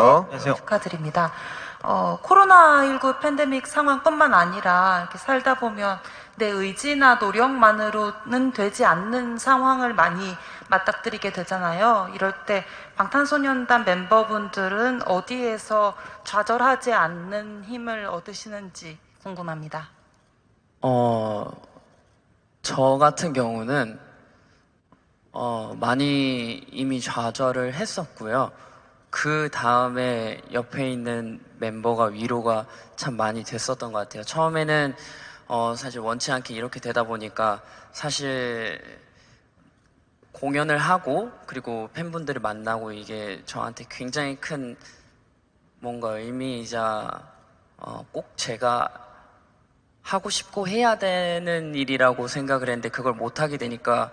안녕하세요. 축하드립니다. 코로나19 팬데믹 상황뿐만 아니라 이렇게 살다 보면 내 의지나 노력만으로는 되지 않는 상황을 많이 맞닥뜨리게 되잖아요. 이럴 때 방탄소년단 멤버분들은 어디에서 좌절하지 않는 힘을 얻으시는지 궁금합니다. 저 같은 경우는 많이 이미 좌절을 했었고요. 그 다음에 옆에 있는 멤버가 위로가 참 많이 됐었던 것 같아요. 처음에는 사실 원치 않게 이렇게 되다 보니까 사실 공연을 하고 그리고 팬분들을 만나고 이게 저한테 굉장히 큰 뭔가 의미이자 꼭 제가 하고 싶고 해야 되는 일이라고 생각을 했는데 그걸 못하게 되니까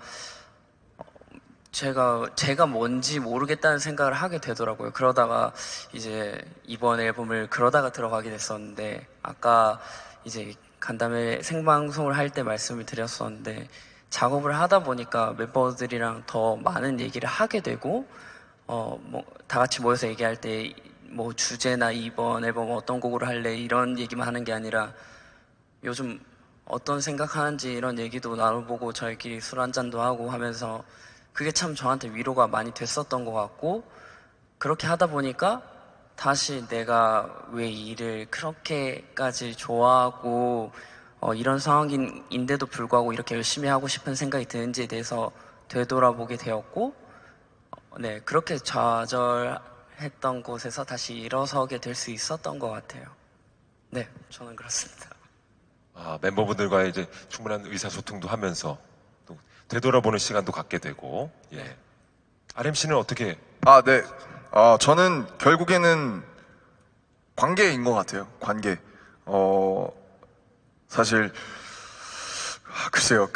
제가 뭔지 모르겠다는 생각을 하게 되더라고요. 그러다가 이제 이번 앨범을 그러다가 들어가게 됐었는데 아까 이제 간담회 생방송을 할 때 말씀을 드렸었는데 작업을 하다 보니까 멤버들이랑 더 많은 얘기를 하게 되고 뭐 다 같이 모여서 얘기할 때 뭐 주제나 이번 앨범 어떤 곡으로 할래 이런 얘기만 하는 게 아니라 요즘 어떤 생각하는지 이런 얘기도 나눠보고 저희끼리 술 한잔도 하고 하면서 그게 참 저한테 위로가 많이 됐었던 것 같고 그렇게 하다 보니까 다시 내가 왜 이 일을 그렇게까지 좋아하고 이런 상황인데도 불구하고 이렇게 열심히 하고 싶은 생각이 드는지에 대해서 되돌아보게 되었고 네, 그렇게 좌절했던 곳에서 다시 일어서게 될 수 있었던 것 같아요. 네, 저는 그렇습니다. 멤버분들과의 이제 충분한 의사소통도 하면서 또 되돌아보는 시간도 갖게 되고, 예. RMC는 어떻게? 네. 저는 결국에는 관계인 것 같아요. 관계. 사실, 글쎄요.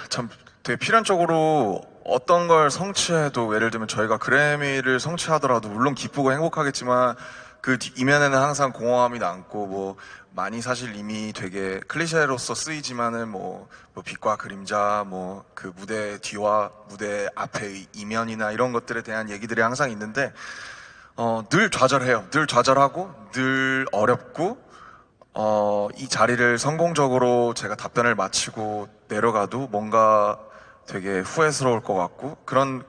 참 되게 필연적으로 어떤 걸 성취해도, 예를 들면 저희가 그래미를 성취하더라도 물론 기쁘고 행복하겠지만 그 이면에는 항상 공허함이 남고 뭐 많이 사실 이미 되게 클리셰로서 쓰이지만은 뭐 빛과 그림자 뭐 그 무대 뒤와 무대 앞의 이면이나 이런 것들에 대한 얘기들이 항상 있는데 늘 좌절해요. 늘 좌절하고 늘 어렵고 이 자리를 성공적으로 제가 답변을 마치고 내려가도 뭔가 되게 후회스러울 것 같고 그런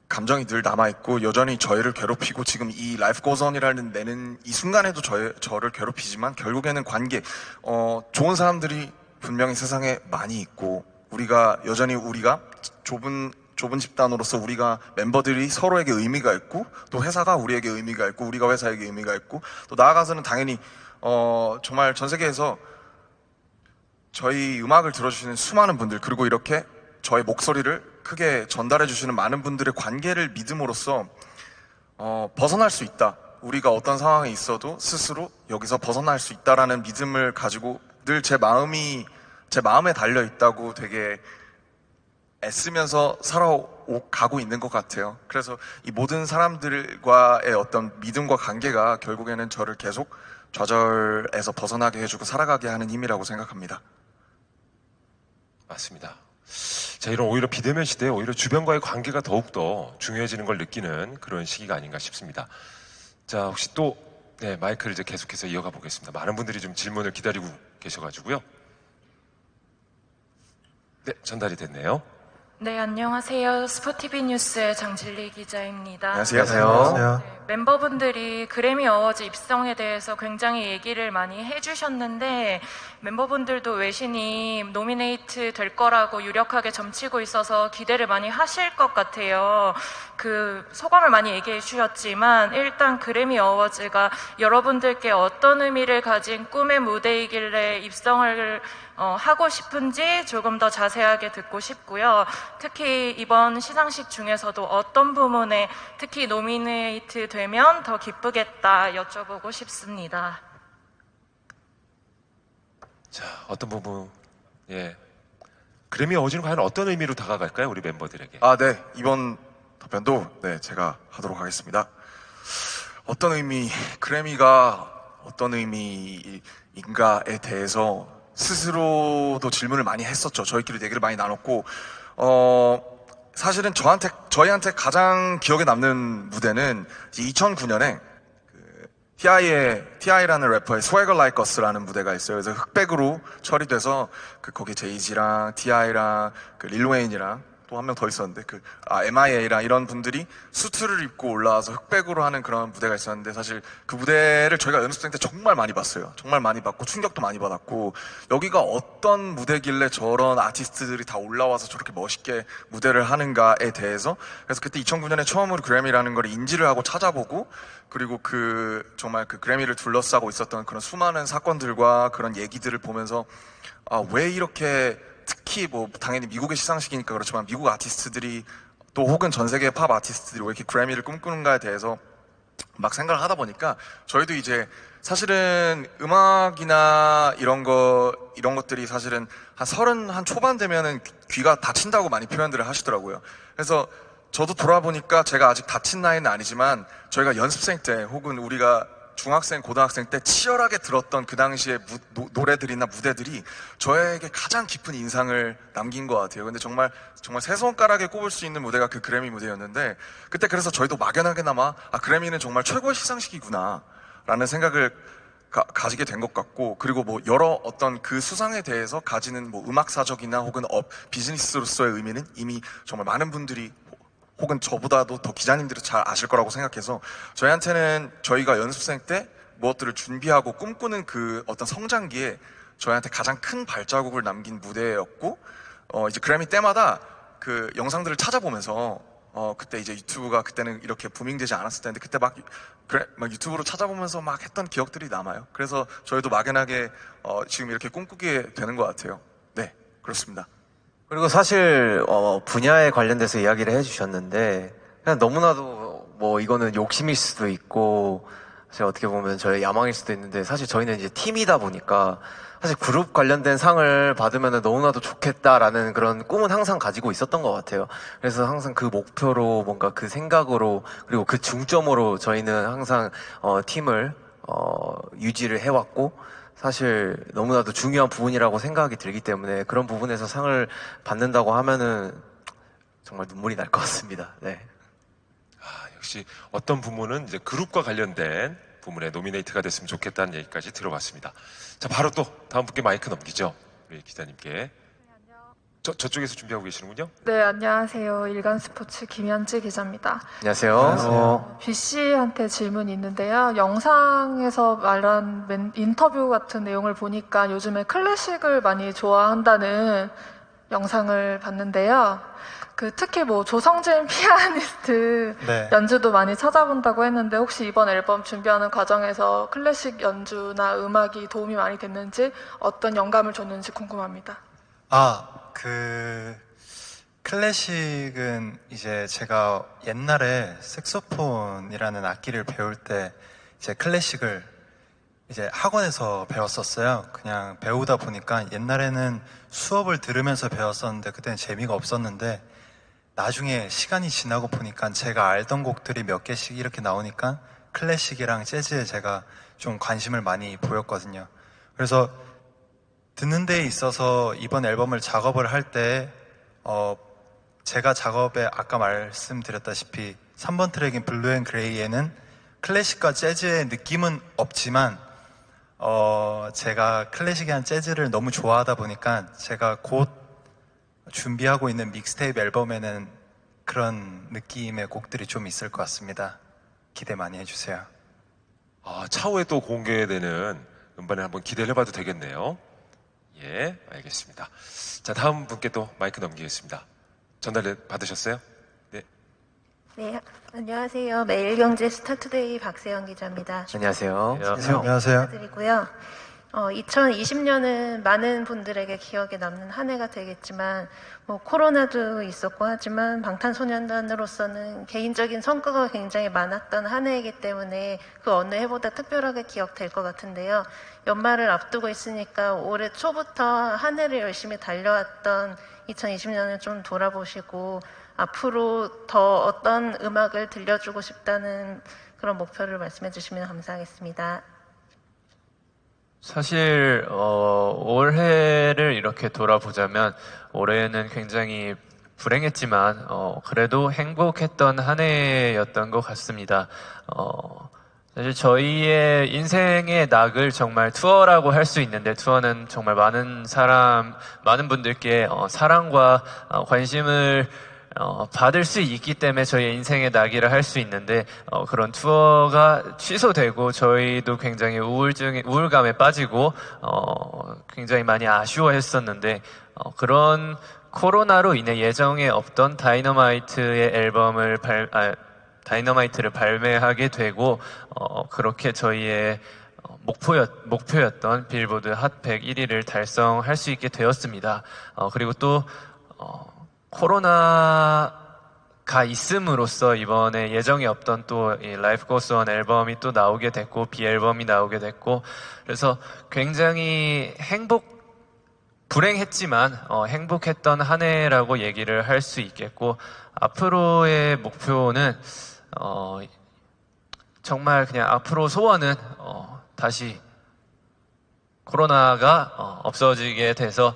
감정이 늘 남아있고 여전히 저희를 괴롭히고 지금 이 Life Goes On이라는 내는 이 순간에도 저를 괴롭히지만 결국에는 관계 좋은 사람들이 분명히 세상에 많이 있고 여전히 우리가 좁은 집단으로서 우리가 멤버들이 서로에게 의미가 있고 또 회사가 우리에게 의미가 있고 우리가 회사에게 의미가 있고 또 나아가서는 당연히 정말 전 세계에서 저희 음악을 들어주시는 수많은 분들 그리고 이렇게 저의 목소리를 크게 전달해 주시는 많은 분들의 관계를 믿음으로써 벗어날 수 있다. 우리가 어떤 상황에 있어도 스스로 여기서 벗어날 수 있다라는 믿음을 가지고 늘 제 마음에 달려 있다고 되게 애쓰면서 살아가고 있는 것 같아요. 그래서 이 모든 사람들과의 어떤 믿음과 관계가 결국에는 저를 계속 좌절에서 벗어나게 해주고 살아가게 하는 힘이라고 생각합니다. 맞습니다. 자, 이런 오히려 비대면 시대에 오히려 주변과의 관계가 더욱더 중요해지는 걸 느끼는 그런 시기가 아닌가 싶습니다. 자, 혹시 또 네, 마이크를 이제 계속해서 이어가 보겠습니다. 많은 분들이 좀 질문을 기다리고 계셔가지고요. 네, 전달이 됐네요. 네, 안녕하세요. 스포티비 뉴스의 장진리 기자입니다. 안녕하세요. 네, 멤버분들이 그래미 어워즈 입성에 대해서 굉장히 얘기를 많이 해주셨는데 멤버분들도 외신이 노미네이트 될 거라고 유력하게 점치고 있어서 기대를 많이 하실 것 같아요. 그 소감을 많이 얘기해 주셨지만 일단 그래미 어워즈가 여러분들께 어떤 의미를 가진 꿈의 무대이길래 입성을 하고 싶은지 조금 더 자세하게 듣고 싶고요. 특히 이번 시상식 중에서도 어떤 부문에 특히 노미네이트 되면 더 기쁘겠다 여쭤보고 싶습니다. 자, 어떤 부분, 예. 그래미 어워즈는 과연 어떤 의미로 다가갈까요, 우리 멤버들에게? 네. 이번 답변도 네, 제가 하도록 하겠습니다. 어떤 의미, 그래미가 어떤 의미인가에 대해서 스스로도 질문을 많이 했었죠. 저희끼리 얘기를 많이 나눴고, 사실은 저희한테 가장 기억에 남는 무대는 2009년에 T.I.라는 래퍼의 Swagger Like Us라는 무대가 있어요. 그래서 흑백으로 처리돼서 거기 제이지랑 T.I.랑 릴 웨인이랑 또 한 명 더 있었는데 M.I.A랑 이런 분들이 수트를 입고 올라와서 흑백으로 하는 그런 무대가 있었는데, 사실 그 무대를 저희가 연습생 때 정말 많이 봤어요. 정말 많이 봤고 충격도 많이 받았고, 여기가 어떤 무대길래 저런 아티스트들이 다 올라와서 저렇게 멋있게 무대를 하는가에 대해서, 그래서 그때 2009년에 처음으로 그래미라는 걸 인지를 하고 찾아보고, 그리고 정말 그래미를 둘러싸고 있었던 그런 수많은 사건들과 그런 얘기들을 보면서 왜 이렇게, 특히 당연히 미국의 시상식이니까 그렇지만 미국 아티스트들이 또 혹은 전 세계 팝 아티스트들이 왜 이렇게 그래미를 꿈꾸는가에 대해서 막 생각을 하다 보니까, 저희도 이제 사실은 음악이나 이런 것들이 사실은 한 30 초반 되면은 귀가 다친다고 많이 표현들을 하시더라고요. 그래서 저도 돌아보니까 제가 아직 다친 나이는 아니지만, 저희가 연습생 때 혹은 우리가 중학생, 고등학생 때 치열하게 들었던 그 당시의 노래들이나 무대들이 저에게 가장 깊은 인상을 남긴 것 같아요. 근데 정말 세 손가락에 꼽을 수 있는 무대가 그 그래미 무대였는데, 그때 그래서 저희도 막연하게나마 그래미는 정말 최고의 시상식이구나 라는 생각을 가지게 된 것 같고, 그리고 여러 어떤 그 수상에 대해서 가지는 음악사적이나 혹은 비즈니스로서의 의미는 이미 정말 많은 분들이 혹은 저보다도 더 기자님들이 잘 아실 거라고 생각해서, 저희한테는 저희가 연습생 때 무엇들을 준비하고 꿈꾸는 그 어떤 성장기에 저희한테 가장 큰 발자국을 남긴 무대였고, 이제 그래미 때마다 그 영상들을 찾아보면서 그때 이제 유튜브가 그때는 이렇게 부밍되지 않았을 텐데, 그때 막 유튜브로 찾아보면서 막 했던 기억들이 남아요. 그래서 저희도 막연하게 지금 이렇게 꿈꾸게 되는 것 같아요. 네, 그렇습니다. 그리고 사실 분야에 관련돼서 이야기를 해주셨는데, 그냥 너무나도 이거는 욕심일 수도 있고 사실 어떻게 보면 저의 야망일 수도 있는데, 사실 저희는 이제 팀이다 보니까 사실 그룹 관련된 상을 받으면 너무나도 좋겠다라는 그런 꿈은 항상 가지고 있었던 것 같아요. 그래서 항상 그 목표로, 뭔가 그 생각으로, 그리고 그 중점으로 저희는 항상 팀을 유지를 해왔고, 사실 너무나도 중요한 부분이라고 생각이 들기 때문에 그런 부분에서 상을 받는다고 하면은 정말 눈물이 날 것 같습니다. 네. 역시 어떤 부문은 이제 그룹과 관련된 부문에 노미네이트가 됐으면 좋겠다는 얘기까지 들어봤습니다. 자, 바로 또 다음 분께 마이크 넘기죠. 우리 기자님께. 저쪽에서 준비하고 계시는군요. 네, 안녕하세요. 일간스포츠 김현지 기자입니다. 안녕하세요. B 씨한테 질문이 있는데요. 영상에서 말한 인터뷰 같은 내용을 보니까 요즘에 클래식을 많이 좋아한다는 영상을 봤는데요. 특히 조성진 피아니스트 네. 연주도 많이 찾아본다고 했는데, 혹시 이번 앨범 준비하는 과정에서 클래식 연주나 음악이 도움이 많이 됐는지, 어떤 영감을 줬는지 궁금합니다. 클래식은 이제 제가 옛날에 색소폰이라는 악기를 배울 때 이제 클래식을 이제 학원에서 배웠었어요. 그냥 배우다 보니까 옛날에는 수업을 들으면서 배웠었는데 그때는 재미가 없었는데, 나중에 시간이 지나고 보니까 제가 알던 곡들이 몇 개씩 이렇게 나오니까 클래식이랑 재즈에 제가 좀 관심을 많이 보였거든요. 그래서 듣는 데 있어서 이번 앨범을 작업을 할 때 제가 작업에 아까 말씀드렸다시피 3번 트랙인 블루 앤 그레이에는 클래식과 재즈의 느낌은 없지만 제가 클래식이랑 재즈를 너무 좋아하다 보니까 제가 곧 준비하고 있는 믹스테이프 앨범에는 그런 느낌의 곡들이 좀 있을 것 같습니다. 기대 많이 해주세요. 차후에 또 공개되는 음반을 한번 기대를 해봐도 되겠네요. 예, 알겠습니다. 자, 다음 분께 또 마이크 넘기겠습니다. 전달 받으셨어요? 네. 네, 안녕하세요. 매일경제 스타투데이 박세영 기자입니다. 안녕하세요. 안녕하세요. 드리고요. 2020년은 많은 분들에게 기억에 남는 한 해가 되겠지만, 코로나도 있었고 하지만 방탄소년단으로서는 개인적인 성과가 굉장히 많았던 한 해이기 때문에 그 어느 해보다 특별하게 기억될 것 같은데요. 연말을 앞두고 있으니까 올해 초부터 한 해를 열심히 달려왔던 2020년을 좀 돌아보시고, 앞으로 더 어떤 음악을 들려주고 싶다는 그런 목표를 말씀해 주시면 감사하겠습니다. 사실 올해를 이렇게 돌아보자면, 올해는 굉장히 불행했지만 그래도 행복했던 한 해였던 것 같습니다. 사실 저희의 인생의 낙을 정말 투어라고 할 수 있는데, 투어는 정말 많은 분들께 사랑과 관심을 받을 수 있기 때문에 저희의 인생의 낙이라 할 수 있는데, 그런 투어가 취소되고 저희도 굉장히 우울감에 빠지고 굉장히 많이 아쉬워했었는데, 그런 코로나로 인해 예정에 없던 다이너마이트를 발매하게 되고, 그렇게 저희의 목표였던 빌보드 핫 100 1위를 달성할 수 있게 되었습니다. 그리고 또 코로나가 있음으로써 이번에 예정에 없던 또 이 라이프 고스 온 앨범이 또 나오게 됐고, 비앨범이 나오게 됐고, 그래서 굉장히 불행했지만 행복했던 한 해라고 얘기를 할 수 있겠고, 앞으로의 목표는 정말 그냥 앞으로 소원은 다시 코로나가 없어지게 돼서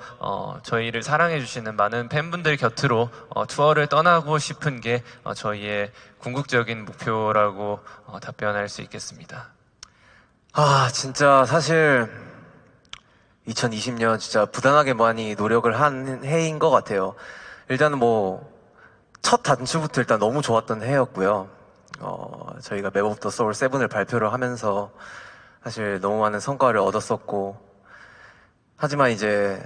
저희를 사랑해 주시는 많은 팬분들 곁으로 투어를 떠나고 싶은 게 저희의 궁극적인 목표라고 답변할 수 있겠습니다. 진짜 사실 2020년 진짜 부단하게 많이 노력을 한 해인 것 같아요. 일단은 첫 단추부터 일단 너무 좋았던 해였고요. 저희가 맵 오브 더 소울 7을 발표를 하면서 사실 너무 많은 성과를 얻었었고, 하지만 이제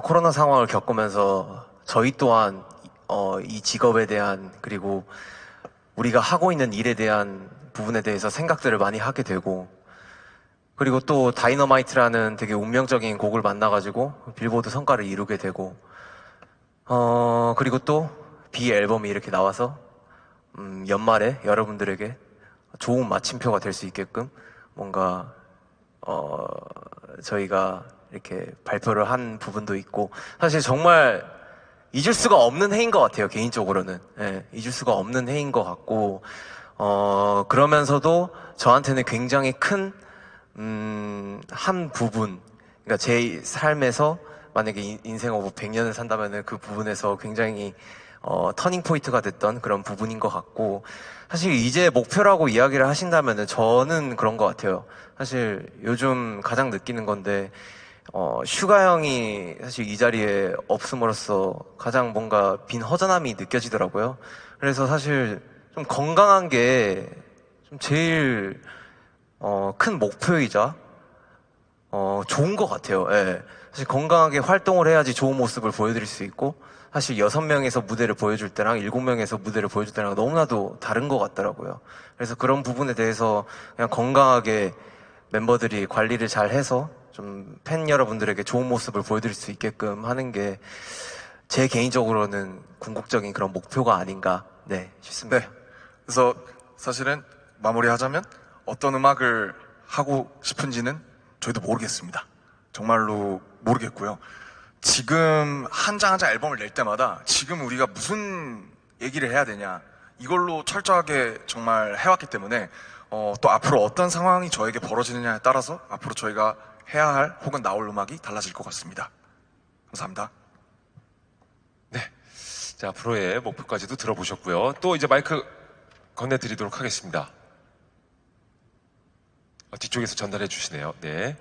코로나 상황을 겪으면서 저희 또한 이 직업에 대한, 그리고 우리가 하고 있는 일에 대한 부분에 대해서 생각들을 많이 하게 되고, 그리고 또 다이너마이트라는 되게 운명적인 곡을 만나가지고 빌보드 성과를 이루게 되고, 그리고 또 비 앨범이 이렇게 나와서 연말에 여러분들에게 좋은 마침표가 될 수 있게끔 뭔가 저희가 이렇게 발표를 한 부분도 있고, 사실 정말 잊을 수가 없는 해인 것 같아요. 개인적으로는 잊을 수가 없는 해인 것 같고, 그러면서도 저한테는 굉장히 큰 한 부분, 그러니까 제 삶에서 만약에 인생 오브 100년을 산다면은 그 부분에서 굉장히 터닝 포인트가 됐던 그런 부분인 것 같고, 사실 이제 목표라고 이야기를 하신다면은 저는 그런 것 같아요. 사실 요즘 가장 느끼는 건데, 슈가 형이 사실 이 자리에 없음으로써 가장 뭔가 빈 허전함이 느껴지더라고요. 그래서 사실 좀 건강한 게 좀 제일 큰 목표이자 좋은 것 같아요. 예. 사실 건강하게 활동을 해야지 좋은 모습을 보여드릴 수 있고, 사실 6명에서 무대를 보여줄 때랑 7명에서 무대를 보여줄 때랑 너무나도 다른 것 같더라고요. 그래서 그런 부분에 대해서 그냥 건강하게 멤버들이 관리를 잘 해서 좀 팬 여러분들에게 좋은 모습을 보여드릴 수 있게끔 하는 게 제 개인적으로는 궁극적인 그런 목표가 아닌가 싶습니다. 네. 그래서 사실은 마무리하자면 어떤 음악을 하고 싶은지는 저희도 모르겠습니다. 정말로 모르겠고요. 지금 한 장 한 장 앨범을 낼 때마다 지금 우리가 무슨 얘기를 해야 되냐, 이걸로 철저하게 정말 해왔기 때문에 또 앞으로 어떤 상황이 저에게 벌어지느냐에 따라서 앞으로 저희가 해야 할 혹은 나올 음악이 달라질 것 같습니다. 감사합니다. 네. 자, 앞으로의 목표까지도 들어보셨고요. 또 이제 마이크 건네드리도록 하겠습니다. 뒤쪽에서 전달해 주시네요. 네.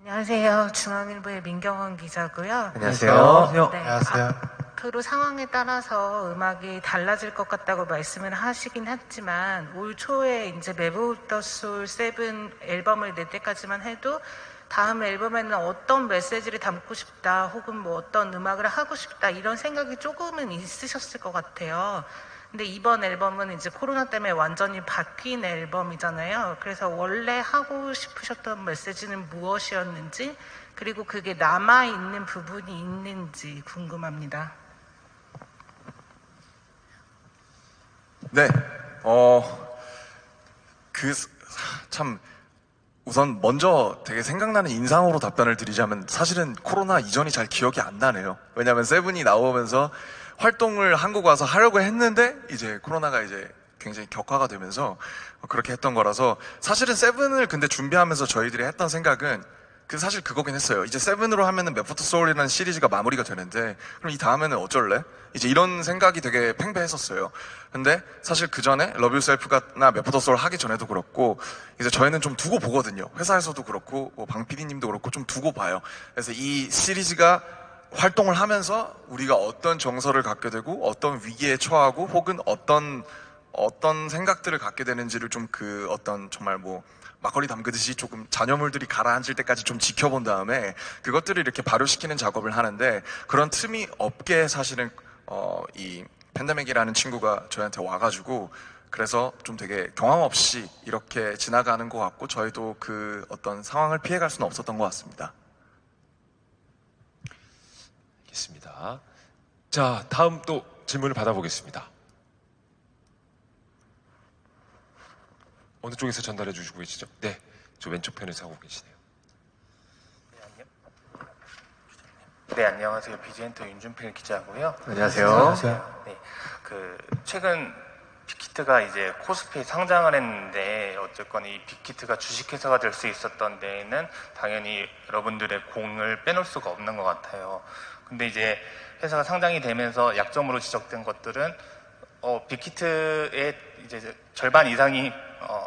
안녕하세요. 중앙일보의 민경원 기자고요. 안녕하세요. 네, 안녕하세요. 앞으로 상황에 따라서 음악이 달라질 것 같다고 말씀을 하시긴 했지만, 올 초에 이제 맵 오브 더 소울 7 앨범을 낼 때까지만 해도 다음 앨범에는 어떤 메시지를 담고 싶다, 혹은 어떤 음악을 하고 싶다, 이런 생각이 조금은 있으셨을 것 같아요. 근데 이번 앨범은 이제 코로나 때문에 완전히 바뀐 앨범이잖아요. 그래서 원래 하고 싶으셨던 메시지는 무엇이었는지, 그리고 그게 남아있는 부분이 있는지 궁금합니다. 네. 참 우선 먼저 되게 생각나는 인상으로 답변을 드리자면, 사실은 코로나 이전이 잘 기억이 안 나네요. 왜냐면 세븐이 나오면서 활동을 한국 와서 하려고 했는데 이제 코로나가 이제 굉장히 격화가 되면서 그렇게 했던 거라서, 사실은 세븐을 근데 준비하면서 저희들이 했던 생각은 그 사실 그거긴 했어요. 이제 세븐으로 하면은 맵포터 소울이라는 시리즈가 마무리가 되는데 그럼 이 다음에는 어쩔래? 이제 이런 생각이 되게 팽배했었어요. 근데 사실 그 전에 러브 유셀프나 맵포터 소울 하기 전에도 그렇고 이제 저희는 좀 두고 보거든요. 회사에서도 그렇고 뭐 방 PD님도 그렇고 좀 두고 봐요. 그래서 이 시리즈가 활동을 하면서 우리가 어떤 정서를 갖게 되고 어떤 위기에 처하고 혹은 어떤 생각들을 갖게 되는지를 좀 그 어떤 정말 뭐 막걸리 담그듯이 조금 잔여물들이 가라앉을 때까지 좀 지켜본 다음에 그것들을 이렇게 발효시키는 작업을 하는데 그런 틈이 없게 사실은 이 팬데믹이라는 친구가 저희한테 와가지고 그래서 좀 되게 경황 없이 이렇게 지나가는 것 같고 저희도 그 어떤 상황을 피해갈 수는 없었던 것 같습니다. 알겠습니다. 자, 다음 또 질문을 받아보겠습니다. 어느 쪽에서 전달해 주시고 계시죠? 네, 저 왼쪽 편에서 하고 계시네요. 네, 안녕하세요. BG엔터 윤준필 기자고요. 안녕하세요. 네, 최근 빅히트가 이제 코스피에 상장을 했는데 어쨌건 이 빅히트가 주식회사가 될 수 있었던 데에는 당연히 여러분들의 공을 빼놓을 수가 없는 것 같아요. 근데 이제 회사가 상장이 되면서 약점으로 지적된 것들은 빅히트의 이제 절반 이상이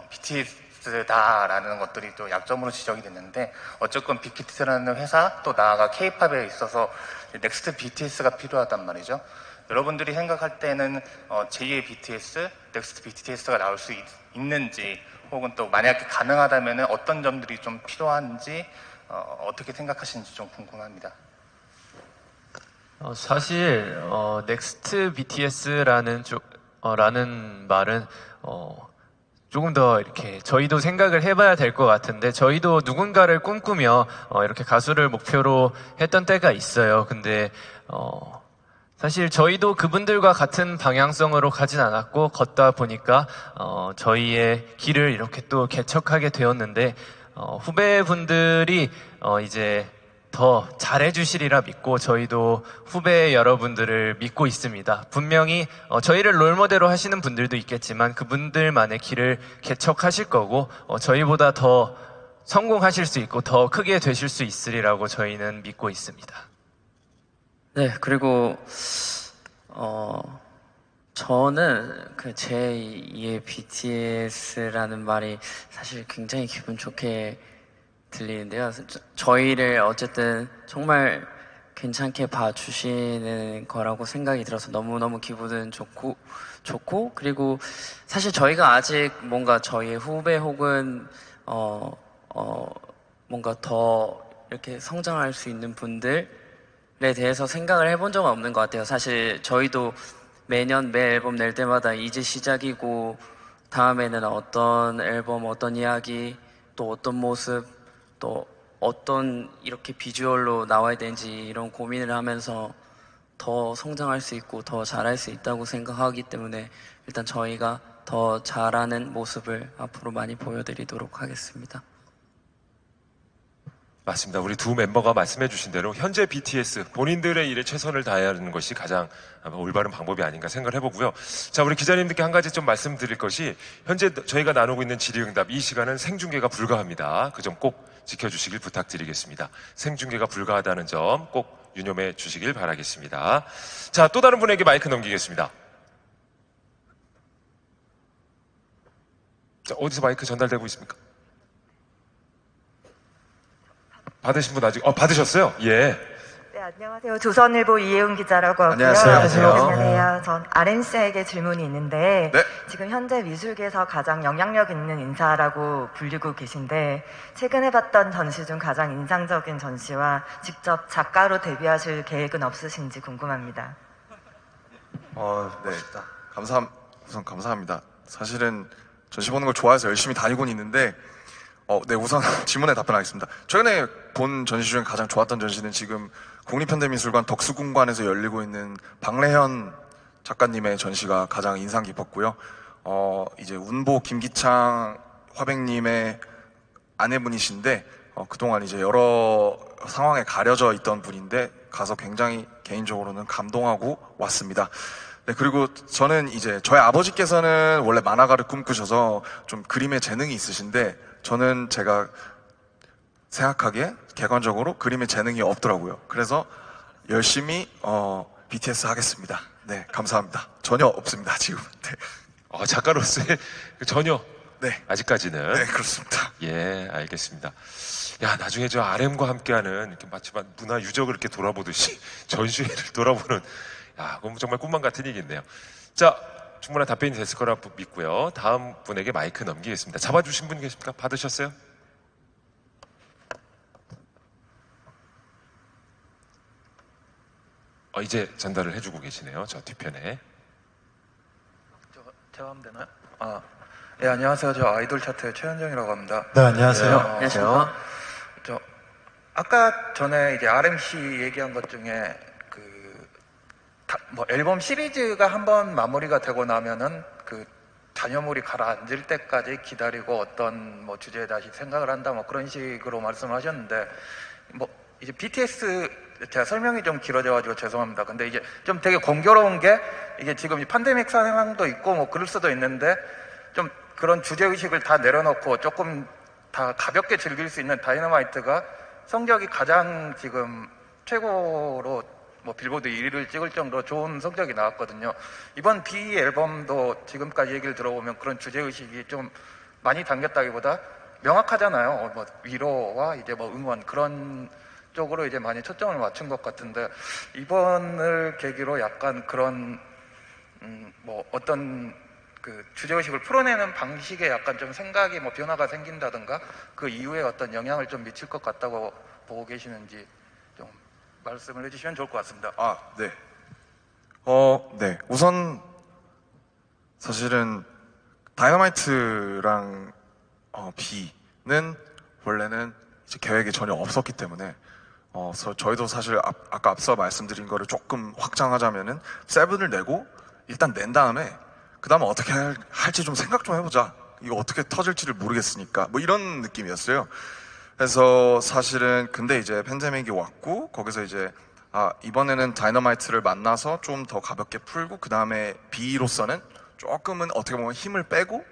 BTS다라는 것들이 또 약점으로 지적이 됐는데 어쨌건 빅히트라는 회사 또 나아가 K-팝에 있어서 넥스트 BTS가 필요하단 말이죠. 여러분들이 생각할 때는 제2의 BTS, 넥스트 BTS가 나올 수 있는지 혹은 또 만약에 가능하다면 어떤 점들이 좀 필요한지 어떻게 생각하시는지 좀 궁금합니다. 사실 넥스트 BTS라는 라는 말은 조금 더 이렇게 저희도 생각을 해봐야 될 것 같은데 저희도 누군가를 꿈꾸며 이렇게 가수를 목표로 했던 때가 있어요. 근데 사실 저희도 그분들과 같은 방향성으로 가진 않았고 걷다 보니까 저희의 길을 이렇게 또 개척하게 되었는데 후배분들이 이제 더 잘해주시리라 믿고 저희도 후배 여러분들을 믿고 있습니다. 분명히 저희를 롤모델로 하시는 분들도 있겠지만 그분들만의 길을 개척하실 거고 저희보다 더 성공하실 수 있고 더 크게 되실 수 있으리라고 저희는 믿고 있습니다. 네, 그리고 저는 그 제2의 BTS라는 말이 사실 굉장히 기분 좋게 들리는데요. 저희를 어쨌든 정말 괜찮게 봐주시는 거라고 생각이 들어서 너무너무 기분은 좋고 그리고 사실 저희가 아직 뭔가 저희의 후배 혹은 뭔가 더 이렇게 성장할 수 있는 분들에 대해서 생각을 해본 적은 없는 것 같아요. 사실 저희도 매년 매 앨범 낼 때마다 이제 시작이고 다음에는 어떤 앨범, 어떤 이야기, 또 어떤 모습 또 어떤 이렇게 비주얼로 나와야 되는지 이런 고민을 하면서 더 성장할 수 있고 더 잘할 수 있다고 생각하기 때문에 일단 저희가 더 잘하는 모습을 앞으로 많이 보여드리도록 하겠습니다. 맞습니다. 우리 두 멤버가 말씀해 주신 대로 현재 BTS 본인들의 일에 최선을 다해야 하는 것이 가장 아마 올바른 방법이 아닌가 생각을 해보고요. 자, 우리 기자님들께 한 가지 좀 말씀드릴 것이 현재 저희가 나누고 있는 질의응답 이 시간은 생중계가 불가합니다. 그 점 꼭 지켜주시길 부탁드리겠습니다. 생중계가 불가하다는 점 꼭 유념해 주시길 바라겠습니다. 자, 또 다른 분에게 마이크 넘기겠습니다. 자, 어디서 마이크 전달되고 있습니까? 받으신 분 아직 받으셨어요? 예. 네, 안녕하세요. 조선일보 이혜은 기자라고 하고요. 안녕하세요. 안녕하세요. 전 RMC에게 질문이 있는데 네. 지금 현재 미술계에서 가장 영향력 있는 인사라고 불리고 계신데 최근에 봤던 전시 중 가장 인상적인 전시와 직접 작가로 데뷔하실 계획은 없으신지 궁금합니다. 네. 우선 감사합니다. 사실은 전시 보는 걸 좋아해서 열심히 다니고는 있는데 네, 우선 질문에 답변하겠습니다. 최근에 본 전시 중에 가장 좋았던 전시는 지금 국립현대미술관 덕수궁관에서 열리고 있는 박래현 작가님의 전시가 가장 인상 깊었고요. 이제 운보 김기창 화백님의 아내분이신데 그동안 이제 여러 상황에 가려져 있던 분인데 가서 굉장히 개인적으로는 감동하고 왔습니다. 네, 그리고 저는 이제 저희 아버지께서는 원래 만화가를 꿈꾸셔서 좀 그림에 재능이 있으신데 저는 제가 생각하기에 객관적으로 그림에 재능이 없더라고요. 그래서 열심히 BTS 하겠습니다. 네, 감사합니다. 전혀 없습니다, 지금. 네. 작가로서의 전혀 네. 아직까지는. 네, 그렇습니다. 예, 알겠습니다. 야, 나중에 저 RM과 함께하는 이렇게 마치 문화 유적을 이렇게 돌아보듯이 전시회를 돌아보는, 야, 그건 정말 꿈만 같은 얘기겠네요. 자, 충분한 답변이 됐을 거라 믿고요. 다음 분에게 마이크 넘기겠습니다. 잡아주신 분 계십니까? 받으셨어요? 이제 전달을 해주고 계시네요. 저 뒤편에. 제가 하면 되나요? 예, 안녕하세요. 저 아이돌 차트의 최현정이라고 합니다. 네, 안녕하세요. 안녕하십니까? 아까 전에 이제 RMC 얘기한 것 중에 앨범 시리즈가 한번 마무리가 되고 나면은 그 잔여물이 가라앉을 때까지 기다리고 어떤 주제에 다시 생각을 한다 그런 식으로 말씀하셨는데 이제 BTS 제가 설명이 좀 길어져가지고 죄송합니다. 근데 이제 좀 되게 공교로운 게 이게 지금 이 팬데믹 상황도 있고 그럴 수도 있는데 좀 그런 주제의식을 다 내려놓고 조금 다 가볍게 즐길 수 있는 다이너마이트가 성적이 가장 지금 최고로 빌보드 1위를 찍을 정도로 좋은 성적이 나왔거든요. 이번 B 앨범도 지금까지 얘기를 들어보면 그런 주제의식이 좀 많이 담겼다기보다 명확하잖아요. 위로와 이제 응원 그런 쪽으로 이제 많이 초점을 맞춘 것 같은데 이번을 계기로 약간 그런 어떤 그 주제의식을 풀어내는 방식에 약간 좀 생각이 변화가 생긴다든가 그 이후에 어떤 영향을 좀 미칠 것 같다고 보고 계시는지 좀 말씀을 해주시면 좋을 것 같습니다. 네. 네. 우선 사실은 다이너마이트랑 B는 원래는 이제 계획에 전혀 없었기 때문에 저희도 사실 아까 앞서 말씀드린 거를 조금 확장하자면은 세븐을 내고 일단 낸 다음에 그 다음에 어떻게 할지 좀 생각 좀 해보자. 이거 어떻게 터질지를 모르겠으니까 이런 느낌이었어요. 그래서 사실은 근데 이제 팬데믹이 왔고 거기서 이제 이번에는 다이너마이트를 만나서 좀 더 가볍게 풀고 그 다음에 B로서는 조금은 어떻게 보면 힘을 빼고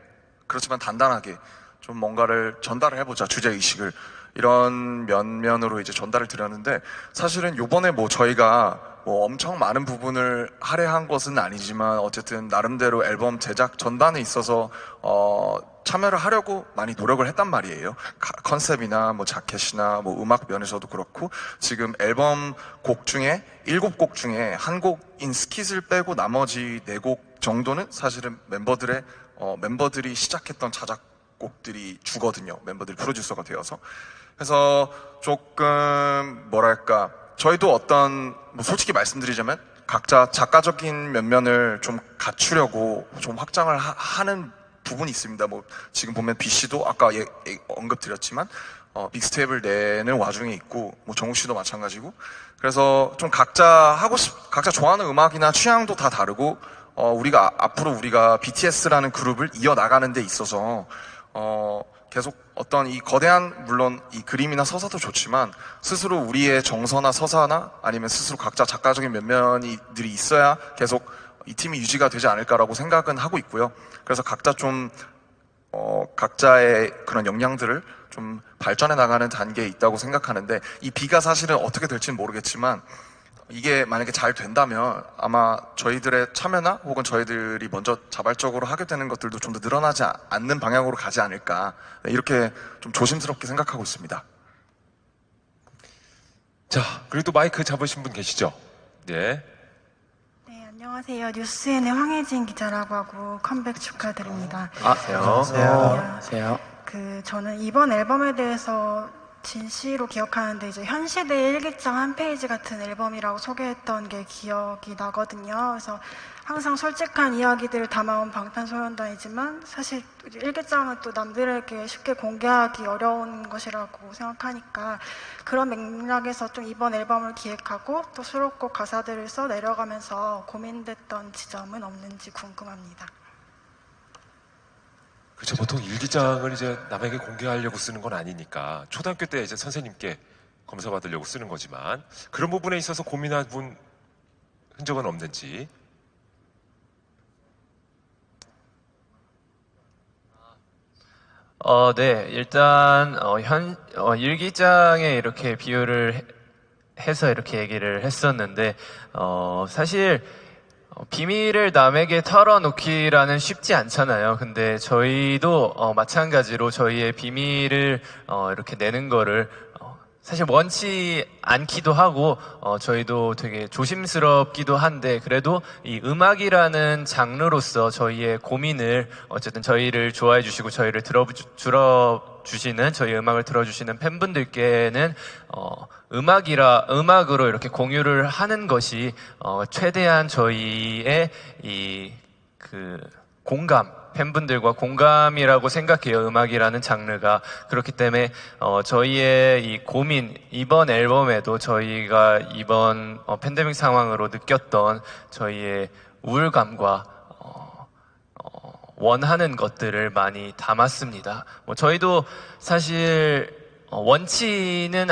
그렇지만 단단하게 좀 뭔가를 전달을 해보자, 주제의식을. 이런 면면으로 이제 전달을 드렸는데 사실은 요번에 저희가 엄청 많은 부분을 할애한 것은 아니지만 어쨌든 나름대로 앨범 제작 전반에 있어서 참여를 하려고 많이 노력을 했단 말이에요. 컨셉이나 자켓이나 음악 면에서도 그렇고 지금 앨범 곡 중에 7곡 중에 한 곡인 스킷을 빼고 나머지 4곡 정도는 사실은 멤버들이 시작했던 자작곡들이 주거든요. 멤버들이 프로듀서가 되어서. 그래서 조금 저희도 어떤 솔직히 말씀드리자면 각자 작가적인 면면을 좀 갖추려고 좀 확장을 하는 부분이 있습니다. 지금 보면 B 씨도 아까 언급드렸지만 믹스테이프를 내는 와중에 있고 정욱 씨도 마찬가지고 그래서 좀 각자 좋아하는 음악이나 취향도 다 다르고 앞으로 우리가 BTS라는 그룹을 이어나가는 데 있어서 계속 어떤 이 거대한 물론 이 그림이나 서사도 좋지만 스스로 우리의 정서나 서사나 아니면 스스로 각자 작가적인 면면들이 있어야 계속 이 팀이 유지가 되지 않을까라고 생각은 하고 있고요. 그래서 각자 좀 각자의 그런 역량들을 좀 발전해 나가는 단계에 있다고 생각하는데 이 B가 사실은 어떻게 될지는 모르겠지만 이게 만약에 잘 된다면 아마 저희들의 참여나 혹은 저희들이 먼저 자발적으로 하게 되는 것들도 좀 더 늘어나지 않는 방향으로 가지 않을까 이렇게 좀 조심스럽게 생각하고 있습니다. 자, 그리고 또 마이크 잡으신 분 계시죠? 네. 네, 안녕하세요. 뉴스엔의 황혜진 기자라고 하고 컴백 축하드립니다. 안녕하세요. 저는 이번 앨범에 대해서 진시로 기억하는데 이제 현 시대의 일기장 한 페이지 같은 앨범이라고 소개했던 게 기억이 나거든요. 그래서 항상 솔직한 이야기들을 담아온 방탄소년단이지만 사실 일기장은 또 남들에게 쉽게 공개하기 어려운 것이라고 생각하니까 그런 맥락에서 좀 이번 앨범을 기획하고 또 수록곡 가사들을 써 내려가면서 고민됐던 지점은 없는지 궁금합니다. 그렇죠. 보통 일기장을 이제 남에게 공개하려고 쓰는 건 아니니까 초등학교 때 이제 선생님께 검사받으려고 쓰는 거지만 그런 부분에 있어서 고민한 분 흔적은 없는지. 네. 일단 일기장에 이렇게 비유를 해서 이렇게 얘기를 했었는데 사실 비밀을 남에게 털어놓기라는 쉽지 않잖아요. 근데 저희도 마찬가지로 저희의 비밀을 이렇게 내는 거를 사실 원치 않기도 하고 저희도 되게 조심스럽기도 한데 그래도 이 음악이라는 장르로서 저희의 고민을 어쨌든 저희를 좋아해 주시고 저희를 들어주시는 저희 음악을 들어주시는 팬분들께는 음악으로 이렇게 공유를 하는 것이 최대한 저희의 공감 팬분들과 공감이라고 생각해요. 음악이라는 장르가. 그렇기 때문에 저희의 이 고민, 이번 앨범에도 저희가 이번 팬데믹 상황으로 느꼈던 저희의 우울감과 원하는 것들을 많이 담았습니다. 저희도 사실 원치는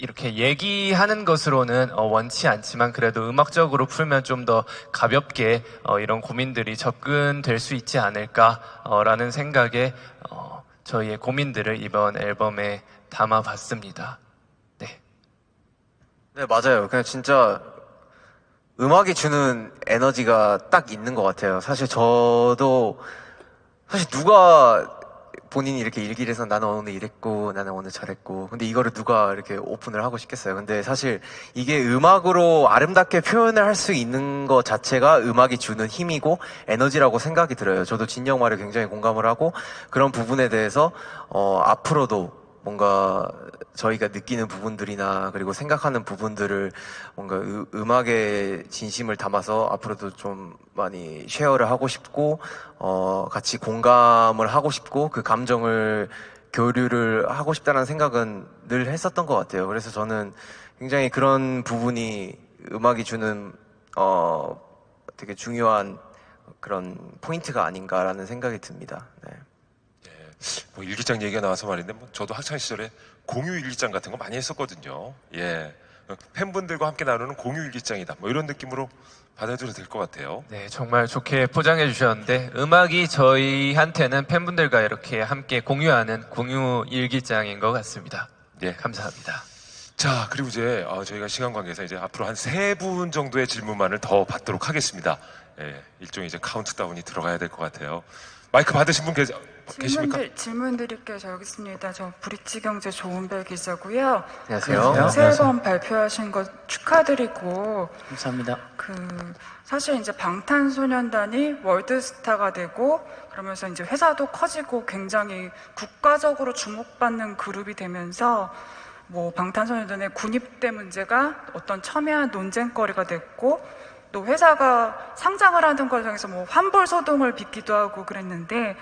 이렇게 얘기하는 것으로는 원치 않지만 그래도 음악적으로 풀면 좀 더 가볍게 이런 고민들이 접근될 수 있지 않을까라는 생각에 저희의 고민들을 이번 앨범에 담아봤습니다. 네. 네, 맞아요. 그냥 진짜 음악이 주는 에너지가 딱 있는 것 같아요. 사실 저도 사실 누가 본인이 이렇게 일기를 해서 나는 오늘 이랬고 나는 오늘 저랬고 근데 이거를 누가 이렇게 오픈을 하고 싶겠어요. 근데 사실 이게 음악으로 아름답게 표현을 할 수 있는 것 자체가 음악이 주는 힘이고 에너지라고 생각이 들어요. 저도 진영 말에 굉장히 공감을 하고 그런 부분에 대해서 앞으로도 뭔가 저희가 느끼는 부분들이나 그리고 생각하는 부분들을 뭔가 음악에 진심을 담아서 앞으로도 좀 많이 쉐어를 하고 싶고 같이 공감을 하고 싶고 그 감정을 교류를 하고 싶다는 생각은 늘 했었던 것 같아요. 그래서 저는 굉장히 그런 부분이 음악이 주는 되게 중요한 그런 포인트가 아닌가라는 생각이 듭니다. 네. 뭐 일기장 얘기가 나와서 말인데 저도 학창 시절에 공유 일기장 같은 거 많이 했었거든요. 예, 팬분들과 함께 나누는 공유 일기장이다. 뭐 이런 느낌으로 받아들여도 될 것 같아요. 네, 정말 좋게 포장해 주셨는데 음악이 저희한테는 팬분들과 이렇게 함께 공유하는 공유 일기장인 것 같습니다. 네, 감사합니다. 자, 그리고 이제 저희가 시간 관계상 이제 앞으로 한 3분 정도의 질문만을 더 받도록 하겠습니다. 예, 일종의 이제 카운트다운이 들어가야 될 것 같아요. 마이크 받으신 분 계십니까? 질문 드릴게요. 저 여기 있습니다. 저 브릿지경제 조은별 기자고요. 안녕하세요. 새 앨범 발표하신 거 축하드리고 감사합니다. 사실 이제 방탄소년단이 월드스타가 되고 그러면서 이제 회사도 커지고 굉장히 국가적으로 주목받는 그룹이 되면서 뭐 방탄소년단의 군입대 문제가 어떤 첨예한 논쟁거리가 됐고 또 회사가 상장을 하는 과정에서 뭐 환불 소동을 빚기도 하고 그랬는데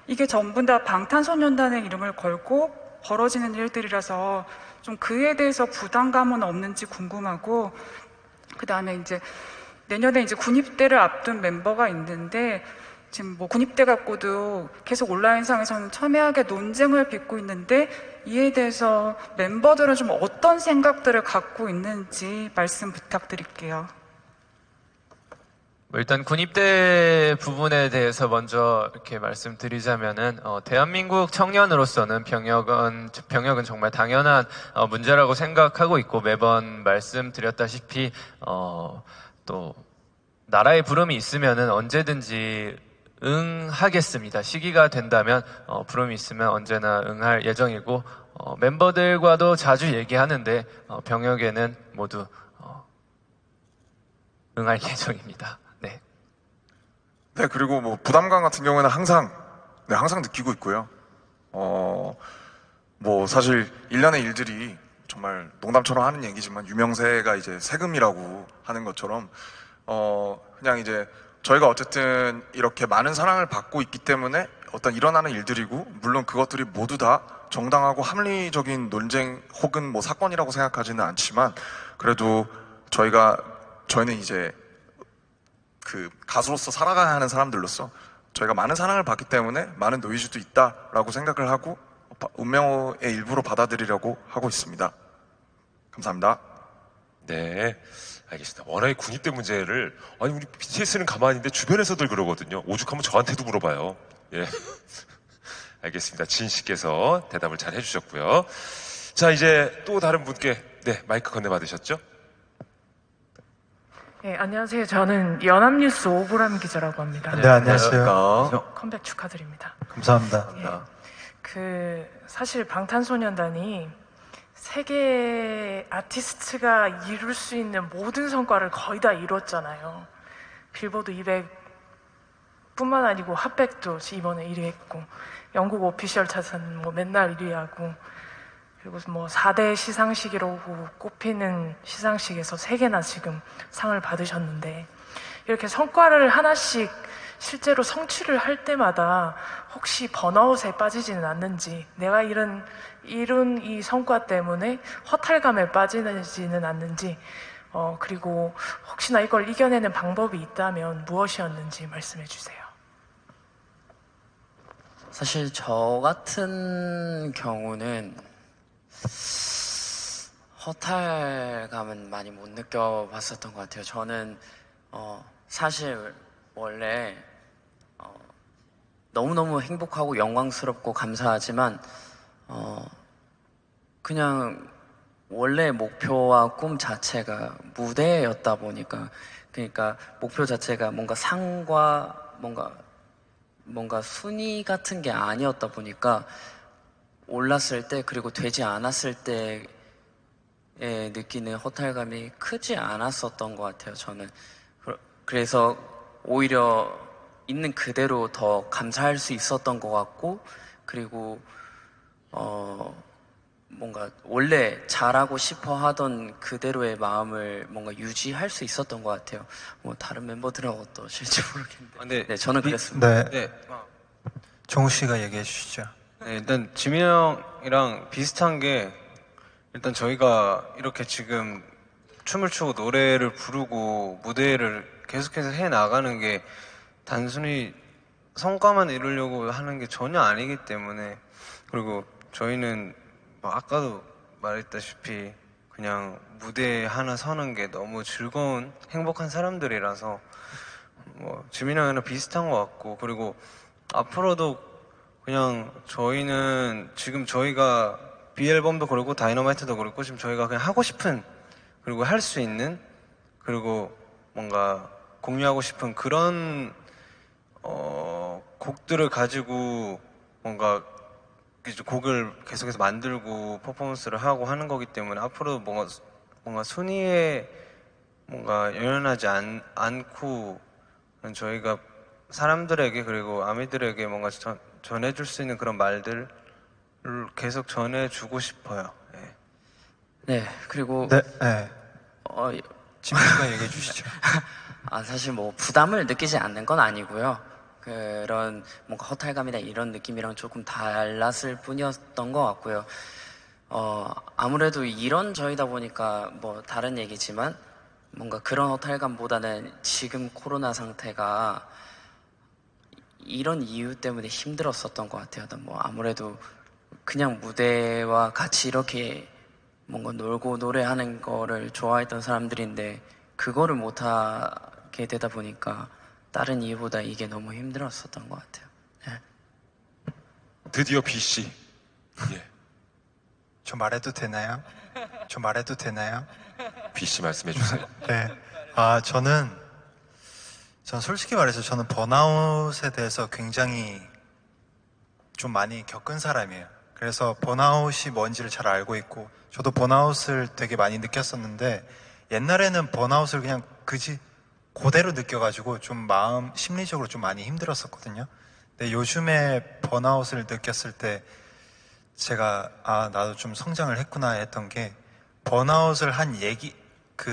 이게 전부 다 방탄소년단의 이름을 걸고 벌어지는 일들이라서 좀 그에 대해서 부담감은 없는지 궁금하고 그 다음에 이제 내년에 이제 군입대를 앞둔 멤버가 있는데 지금 뭐 군입대 갖고도 계속 온라인상에서는 첨예하게 논쟁을 빚고 있는데 이에 대해서 멤버들은 좀 어떤 생각들을 갖고 있는지 말씀 부탁드릴게요. 일단 군입대 부분에 대해서 먼저 이렇게 말씀드리자면은 대한민국 청년으로서는 병역은 정말 당연한 문제라고 생각하고 있고 매번 말씀드렸다시피 또 나라의 부름이 있으면은 언제든지 응하겠습니다. 시기가 된다면 부름이 있으면 언제나 응할 예정이고 멤버들과도 자주 얘기하는데 병역에는 모두 응할 예정입니다. 네, 그리고 뭐 부담감 같은 경우에는 항상 느끼고 있고요. 뭐 사실 일련의 일들이 정말 농담처럼 하는 얘기지만 유명세가 이제 세금이라고 하는 것처럼 그냥 이제 저희가 어쨌든 이렇게 많은 사랑을 받고 있기 때문에 어떤 일어나는 일들이고 물론 그것들이 모두 다 정당하고 합리적인 논쟁 혹은 뭐 사건이라고 생각하지는 않지만 그래도 저희는 이제 그 가수로서 살아가야 하는 사람들로서 저희가 많은 사랑을 받기 때문에 많은 노이즈도 있다라고 생각을 하고 운명의 일부로 받아들이려고 하고 있습니다. 감사합니다. 네, 알겠습니다. 워낙에 군입대 문제를 우리 BTS는 가만히 있는데 주변에서들 그러거든요. 오죽하면 저한테도 물어봐요. 예, 알겠습니다. 진 씨께서 대답을 잘 해주셨고요. 자, 이제 또 다른 분께 네, 마이크 건네받으셨죠? 네, 안녕하세요. 저는 연합뉴스 오보람 기자라고 합니다. 네, 안녕하세요. 컴백 축하드립니다. 감사합니다. 사실 방탄소년단이 세계 아티스트가 이룰 수 있는 모든 성과를 거의 다 이뤘잖아요. 빌보드 200뿐만 아니고 핫백도 이번에 1위 했고, 영국 오피셜 차트는 뭐 맨날 1위 하고, 그리고 뭐 4대 시상식이라고 꼽히는 시상식에서 3개나 지금 상을 받으셨는데, 이렇게 성과를 하나씩 실제로 성취를 할 때마다 혹시 번아웃에 빠지지는 않는지, 내가 이룬 이 성과 때문에 허탈감에 빠지지는 않는지, 그리고 혹시나 이걸 이겨내는 방법이 있다면 무엇이었는지 말씀해 주세요. 사실 저 같은 경우는 허탈감은 많이 못 느껴봤었던 것 같아요. 저는 사실 원래 너무너무 행복하고 영광스럽고 감사하지만 그냥 원래 목표와 꿈 자체가 무대였다 보니까, 그러니까 목표 자체가 뭔가 상과 뭔가 순위 같은 게 아니었다 보니까 올랐을 때 그리고 되지 않았을 때에 느끼는 허탈감이 크지 않았었던 것 같아요. 저는 그래서 오히려 있는 그대로 더 감사할 수 있었던 것 같고, 그리고 뭔가 원래 잘하고 싶어 하던 그대로의 마음을 뭔가 유지할 수 있었던 것 같아요. 뭐 다른 멤버들은 어떠실지 모르겠는데, 네, 저는 그랬습니다. 네. 정우 씨가 얘기해 주시죠. 네, 일단 지민이 형이랑 비슷한 게, 일단 저희가 이렇게 지금 춤을 추고 노래를 부르고 무대를 계속해서 해 나가는 게 단순히 성과만 이루려고 하는 게 전혀 아니기 때문에, 그리고 저희는 뭐 아까도 말했다시피 그냥 무대 하나 서는 게 너무 즐거운 행복한 사람들이라서 뭐 지민이 형이랑 비슷한 것 같고, 그리고 앞으로도 그냥 저희는 지금 저희가 B앨범도 그렇고 다이너마이트도 그렇고 지금 저희가 그냥 하고 싶은, 그리고 할 수 있는, 그리고 뭔가 공유하고 싶은 그런 곡들을 가지고 뭔가 이제 곡을 계속해서 만들고 퍼포먼스를 하고 하는 거기 때문에 앞으로 뭔가 순위에 뭔가 연연하지 않고 저희가 사람들에게 그리고 아미들에게 뭔가 전해줄 수 있는 그런 말들을 계속 전해주고 싶어요. 네. 네, 그리고 지민 씨가 얘기해 주시죠. 사실 뭐 부담을 느끼지 않는 건 아니고요. 그런 뭔가 허탈감이나 이런 느낌이랑 조금 달랐을 뿐이었던 것 같고요. 아무래도 이런 저희다 보니까 뭐 다른 얘기지만 뭔가 그런 허탈감보다는 지금 코로나 상태가 이런 이유 때문에 힘들었었던 것 같아요. 뭐 아무래도 그냥 무대와 같이 이렇게 뭔가 놀고 노래하는 거를 좋아했던 사람들인데 그거를 못하게 되다 보니까 다른 이유보다 이게 너무 힘들었었던 것 같아요. 네. 드디어 B 씨. 저 말해도 되나요? B 씨 말씀해 주세요. 네. 저는 솔직히 말해서 저는 번아웃에 대해서 굉장히 좀 많이 겪은 사람이에요. 그래서 번아웃이 뭔지를 잘 알고 있고, 저도 번아웃을 되게 많이 느꼈었는데, 옛날에는 번아웃을 그냥 그대로 느껴가지고 좀 심리적으로 좀 많이 힘들었었거든요. 근데 요즘에 번아웃을 느꼈을 때 제가 나도 좀 성장을 했구나 했던 게, 번아웃을 한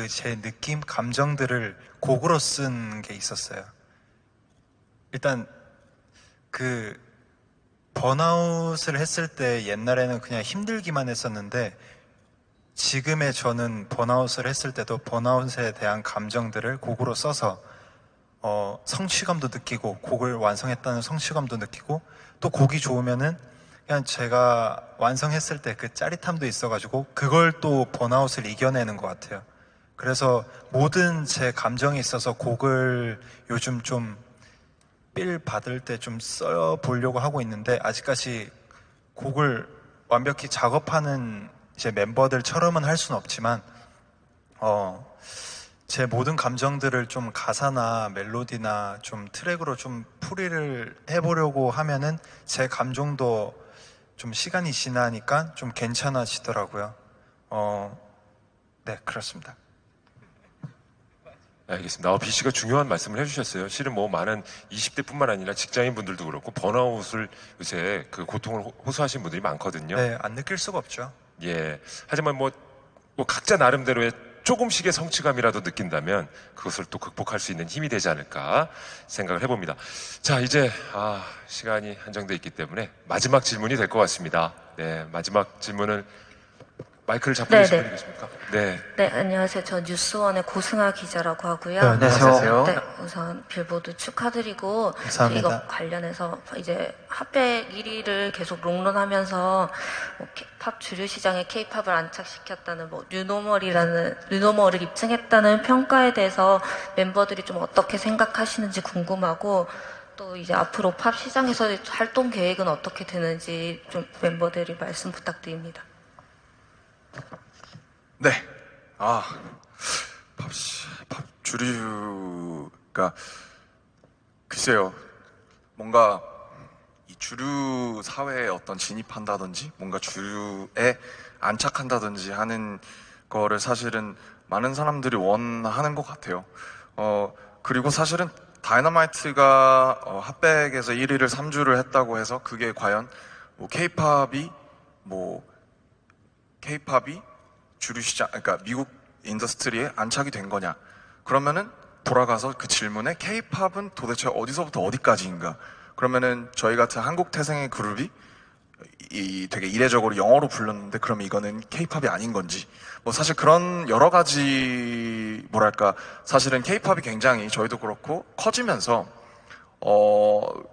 제 느낌, 감정들을 곡으로 쓴 게 있었어요. 일단 번아웃을 했을 때 옛날에는 그냥 힘들기만 했었는데, 지금의 저는 번아웃을 했을 때도 번아웃에 대한 감정들을 곡으로 써서 성취감도 느끼고, 곡을 완성했다는 성취감도 느끼고, 또 곡이 좋으면은 그냥 제가 완성했을 때 그 짜릿함도 있어가지고 그걸 또 번아웃을 이겨내는 것 같아요. 그래서 모든 제 감정이 있어서 곡을 요즘 좀 빌 받을 때 좀 써보려고 하고 있는데 아직까지 곡을 완벽히 작업하는 이제 멤버들처럼은 할 수는 없지만 제 모든 감정들을 좀 가사나 멜로디나 좀 트랙으로 좀 풀이를 해보려고 하면은 제 감정도 좀 시간이 지나니까 좀 괜찮아지더라고요. 네, 그렇습니다. 알겠습니다. B 씨가 중요한 말씀을 해주셨어요. 실은 뭐 많은 20대뿐만 아니라 직장인분들도 그렇고 번아웃을 요새 그 고통을 호소하시는 분들이 많거든요. 네, 안 느낄 수가 없죠. 예. 하지만 뭐 각자 나름대로의 조금씩의 성취감이라도 느낀다면 그것을 또 극복할 수 있는 힘이 되지 않을까 생각을 해봅니다. 자, 이제 시간이 한정돼 있기 때문에 마지막 질문이 될 것 같습니다. 네, 마지막 질문을 마이크를 잡고 계신 분이 계십니까? 네. 네, 안녕하세요. 저 뉴스원의 고승아 기자라고 하고요. 네, 안녕하세요. 네, 우선 빌보드 축하드리고 감사합니다. 이거 관련해서 이제 핫백 1위를 계속 롱런하면서 뭐 팝 주류 시장에 K-팝을 안착시켰다는 뭐 뉴노멀을 입증했다는 평가에 대해서 멤버들이 좀 어떻게 생각하시는지 궁금하고 또 이제 앞으로 팝 시장에서의 활동 계획은 어떻게 되는지 좀 멤버들이 말씀 부탁드립니다. 네. 팝 주류가 글쎄요. 뭔가 이 주류 사회에 어떤 진입한다든지 뭔가 주류에 안착한다든지 하는 거를 사실은 많은 사람들이 원하는 것 같아요. 그리고 사실은 다이너마이트가 핫백에서 1위를 3주를 했다고 해서 그게 과연 뭐 K-팝이 주류 시장, 그러니까 미국 인더스트리에 안착이 된 거냐? 그러면은 돌아가서 그 질문에 K-팝은 도대체 어디서부터 어디까지인가? 그러면은 저희 같은 한국 태생의 그룹이 되게 이례적으로 영어로 불렀는데 그러면 이거는 K-팝이 아닌 건지? 뭐 사실 그런 여러 가지 사실은 K-팝이 굉장히 저희도 그렇고 커지면서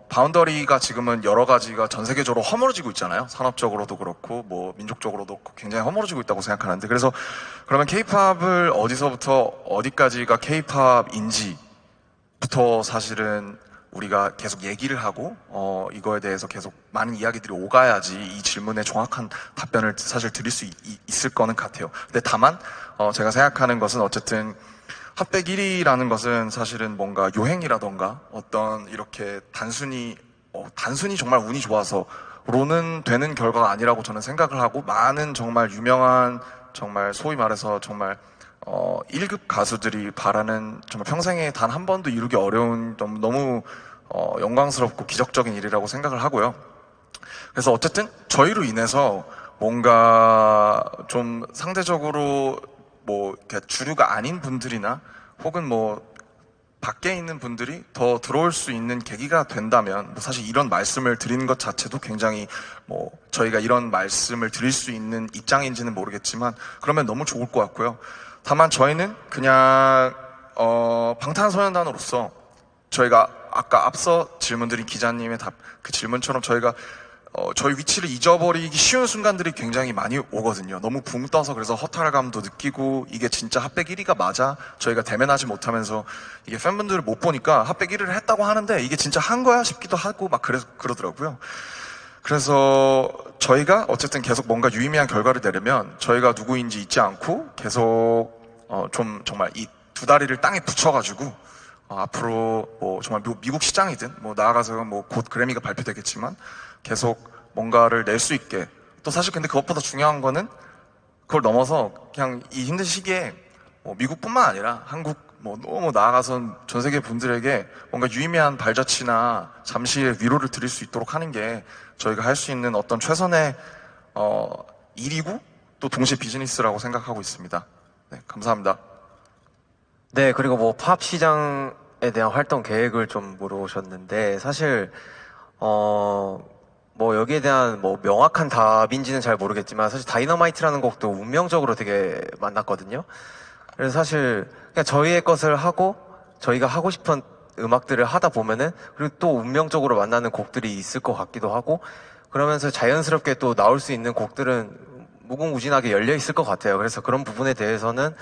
바운더리가 지금은 여러 가지가 전 세계적으로 허물어지고 있잖아요. 산업적으로도 그렇고, 뭐, 민족적으로도 굉장히 허물어지고 있다고 생각하는데. 그래서, 그러면 K-팝을 어디서부터 어디까지가 K-팝인지부터 사실은 우리가 계속 얘기를 하고, 이거에 대해서 계속 많은 이야기들이 오가야지 이 질문에 정확한 답변을 사실 드릴 수 있을 거는 같아요. 근데 다만, 제가 생각하는 것은 어쨌든, 핫백 1위라는 것은 사실은 뭔가 요행이라던가 어떤 이렇게 단순히 정말 운이 좋아서로는 되는 결과가 아니라고 저는 생각을 하고 많은 정말 유명한 정말 소위 말해서 정말 1급 가수들이 바라는 정말 평생에 단 한 번도 이루기 어려운 너무 영광스럽고 기적적인 일이라고 생각을 하고요. 그래서 어쨌든 저희로 인해서 뭔가 좀 상대적으로 뭐 주류가 아닌 분들이나 혹은 뭐 밖에 있는 분들이 더 들어올 수 있는 계기가 된다면 사실 이런 말씀을 드리는 것 자체도 굉장히 뭐 저희가 이런 말씀을 드릴 수 있는 입장인지는 모르겠지만 그러면 너무 좋을 것 같고요. 다만 저희는 그냥 방탄소년단으로서 저희가 아까 앞서 질문드린 기자님의 그 질문처럼 저희가 저희 위치를 잊어버리기 쉬운 순간들이 굉장히 많이 오거든요. 너무 붕 떠서 그래서 허탈감도 느끼고 이게 진짜 핫백 1위가 맞아? 저희가 대면하지 못하면서 이게 팬분들을 못 보니까 핫백 1위를 했다고 하는데 이게 진짜 한 거야? 싶기도 하고 막 그러더라고요. 그래서 저희가 어쨌든 계속 뭔가 유의미한 결과를 내려면 저희가 누구인지 잊지 않고 계속 좀 정말 이 두 다리를 땅에 붙여가지고 앞으로 뭐 정말 미국 시장이든 뭐 나아가서 뭐 곧 그래미가 발표되겠지만 계속 뭔가를 낼 수 있게 또 사실 근데 그것보다 중요한 거는 그걸 넘어서 그냥 이 힘든 시기에 뭐 미국뿐만 아니라 한국 뭐 너무 나아가서 전 세계 분들에게 뭔가 유의미한 발자취나 잠시의 위로를 드릴 수 있도록 하는 게 저희가 할 수 있는 어떤 최선의 일이고 또 동시에 비즈니스라고 생각하고 있습니다. 네, 감사합니다. 네, 그리고 뭐 팝 시장에 대한 활동 계획을 좀 물어보셨는데 사실 뭐 여기에 대한 뭐 명확한 답인지는 잘 모르겠지만 사실 다이너마이트라는 곡도 운명적으로 되게 만났거든요. 그래서 사실 그냥 저희의 것을 하고 저희가 하고 싶은 음악들을 하다 보면은 그리고 또 운명적으로 만나는 곡들이 있을 것 같기도 하고 그러면서 자연스럽게 또 나올 수 있는 곡들은 무궁무진하게 열려 있을 것 같아요. 그래서 그런 부분에 대해서는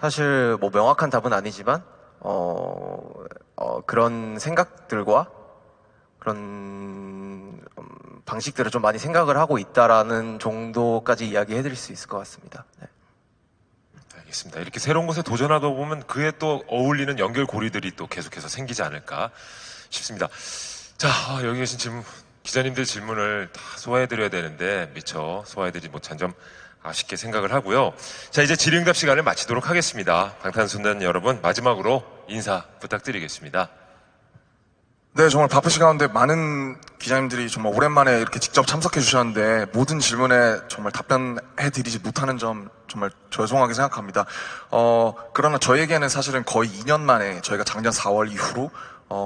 사실 뭐 명확한 답은 아니지만 그런 생각들과 그런 방식들을 좀 많이 생각을 하고 있다라는 정도까지 이야기해드릴 수 있을 것 같습니다. 네. 알겠습니다. 이렇게 새로운 것에 도전하다 보면 그에 또 어울리는 연결고리들이 또 계속해서 생기지 않을까 싶습니다. 자, 여기 계신 기자님들 질문을 다 소화해드려야 되는데 미처 소화해드리지 못한 점 아쉽게 생각을 하고요. 자, 이제 질의응답 시간을 마치도록 하겠습니다. 방탄소년단 여러분, 마지막으로 인사 부탁드리겠습니다. 네, 정말 바쁘신 가운데 많은 기자님들이 정말 오랜만에 이렇게 직접 참석해 주셨는데 모든 질문에 정말 답변해 드리지 못하는 점 정말 죄송하게 생각합니다. 그러나 저희에게는 사실은 거의 2년 만에, 저희가 작년 4월 이후로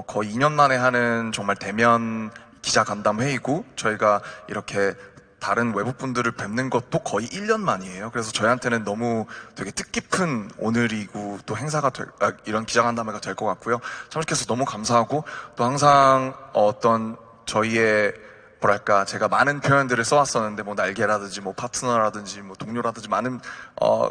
거의 2년 만에 하는 정말 대면 기자 간담 회의고, 저희가 이렇게 다른 외부분들을 뵙는 것도 거의 1년 만이에요. 그래서 저희한테는 너무 되게 뜻깊은 오늘이고 또 행사가 이런 기자간담회가 될 것 같고요. 참석해서 너무 감사하고, 또 항상 어떤 저희의 뭐랄까, 제가 많은 표현들을 써왔었는데 뭐 날개라든지 뭐 파트너라든지 뭐 동료라든지 많은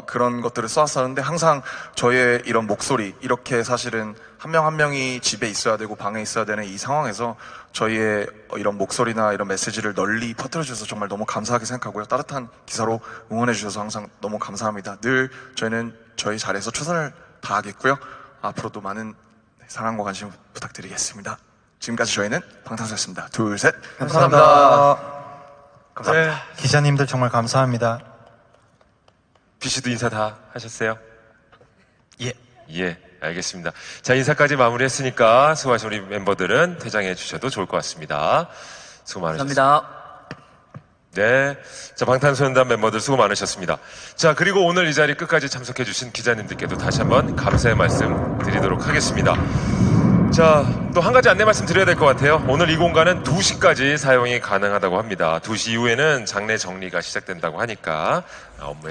그런 것들을 써왔었는데, 항상 저희의 이런 목소리, 이렇게 사실은 한 명 한 명이 집에 있어야 되고 방에 있어야 되는 이 상황에서 저희의 이런 목소리나 이런 메시지를 널리 퍼뜨려 주셔서 정말 너무 감사하게 생각하고요. 따뜻한 기사로 응원해 주셔서 항상 너무 감사합니다. 늘 저희는 저희 자리에서 최선을 다하겠고요. 앞으로도 많은 사랑과 관심 부탁드리겠습니다. 지금까지 저희는 방탄소년단이었습니다. 둘, 셋. 감사합니다. 네, 기자님들 정말 감사합니다. BC도 인사 다 하셨어요? 예. 예, 알겠습니다. 자, 인사까지 마무리했으니까 수고하신 우리 멤버들은 퇴장해 주셔도 좋을 것 같습니다. 수고 많으셨습니다. 감사합니다. 네. 자, 방탄소년단 멤버들 수고 많으셨습니다. 자, 그리고 오늘 이 자리 끝까지 참석해 주신 기자님들께도 다시 한번 감사의 말씀 드리도록 하겠습니다. 자, 또 한 가지 안내 말씀 드려야 될 것 같아요. 오늘 이 공간은 2시까지 사용이 가능하다고 합니다. 2시 이후에는 장례 정리가 시작된다고 하니까 업무에